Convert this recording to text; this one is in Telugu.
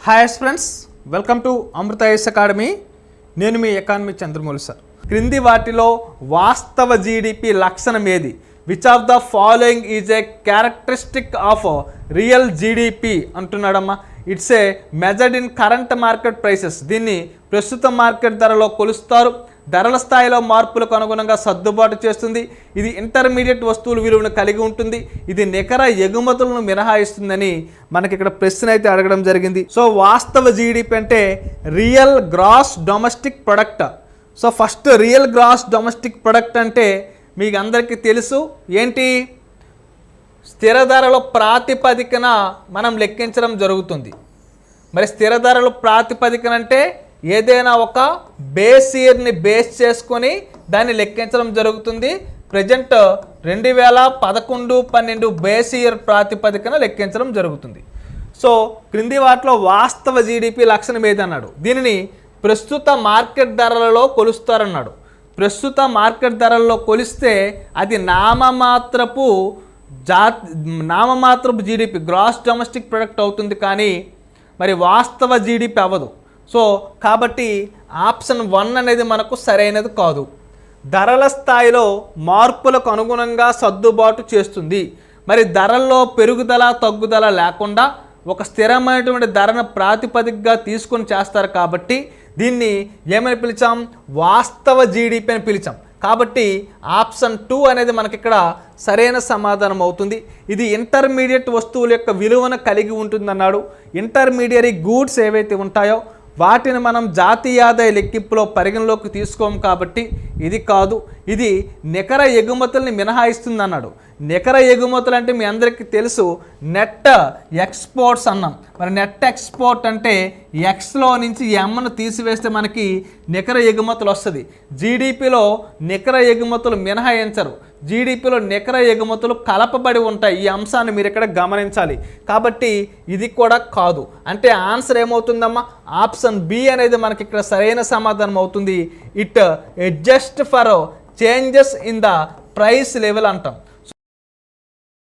Hi friends, welcome to Amrita IAS academy. నేను మీ ఎకానమీ చంద్రమౌళి సార్. క్రింది వాటిలో వాస్తవ జీడిపి లక్షణం ఏది? Which of the following is a characteristic of real GDP అంటున్నాడమ్మా. It's a measured in current market prices. దీన్ని ప్రస్తుత మార్కెట్ ధరలో కొలుస్తారు. ధరల స్థాయిలో మార్పులకు అనుగుణంగా సర్దుబాటు చేస్తుంది. ఇది ఇంటర్మీడియట్ వస్తువుల విలువను కలిగి ఉంటుంది. ఇది నికర ఎగుమతులను మినహాయిస్తుందని మనకి ఇక్కడ ప్రశ్న అయితే అడగడం జరిగింది. సో వాస్తవ జీడిపి అంటే real gross domestic product. So first real gross domestic product అంటే మీకు అందరికీ తెలుసు ఏంటి? స్థిర ధరల ప్రాతిపదికన మనం లెక్కించడం జరుగుతుంది. మరి స్థిర ధరల ప్రాతిపదికన అంటే ఏదైనా ఒక బేస్ ఇయర్ని బేస్ చేసుకొని దాన్ని లెక్కించడం జరుగుతుంది. ప్రజెంట్ 2011-12 బేస్ ఇయర్ ప్రాతిపదికన లెక్కించడం జరుగుతుంది. సో క్రింది వాటిలో వాస్తవ జీడిపి లక్షణం ఏదన్నాడు? దీనిని ప్రస్తుత మార్కెట్ ధరలలో కొలుస్తారన్నాడు. ప్రస్తుత మార్కెట్ ధరల్లో కొలిస్తే అది నామమాత్రపు జీడిపి గ్రాస్ డొమెస్టిక్ ప్రొడక్ట్ అవుతుంది, కానీ మరి వాస్తవ జీడిపి అవ్వదు. సో కాబట్టి ఆప్షన్ 1 అనేది మనకు సరైనది కాదు. ధరల స్థాయిలో మార్పులకు అనుగుణంగా సర్దుబాటు చేస్తుంది. మరి ధరల్లో పెరుగుదల తగ్గుదల లేకుండా ఒక స్థిరమైనటువంటి ధరను ప్రాతిపదికగా తీసుకొని చేస్తారు. కాబట్టి దీన్ని ఏమని పిలిచాం? వాస్తవ జీడిపి అని పిలిచాం. కాబట్టి ఆప్షన్ 2 అనేది మనకి ఇక్కడ సరైన సమాధానం అవుతుంది. ఇది ఇంటర్మీడియట్ వస్తువుల యొక్క విలువను కలిగి ఉంటుందన్నాడు. ఇంటర్మీడియరీ గూడ్స్ ఏవైతే ఉంటాయో వాటిని మనం జాతీయ ఆదాయ లెక్కింపులో పరిగణలోకి తీసుకోము, కాబట్టి ఇది కాదు. ఇది నికర ఎగుమతుల్ని మినహాయిస్తుంది అన్నాడు. నికర ఎగుమతులు అంటే మీ అందరికీ తెలుసు, నెట్ ఎక్స్పోర్ట్స్ అన్నాం. మరి నెట్ ఎక్స్పోర్ట్ అంటే ఎక్స్లో నుంచి ఎమ్ను తీసివేస్తే మనకి నికర ఎగుమతులు వస్తుంది. జీడిపిలో నికర ఎగుమతులు మినహాయించరు. జీడిపిలో నికర ఎగుమతులు కలపబడి ఉంటాయి. ఈ అంశాన్ని మీరు ఇక్కడ గమనించాలి. కాబట్టి ఇది కూడా కాదు. అంటే ఆన్సర్ ఏమవుతుందమ్మా? ఆప్షన్ బి అనేది మనకి ఇక్కడ సరైన సమాధానం అవుతుంది. It adjust for changes in the price level అంటాం.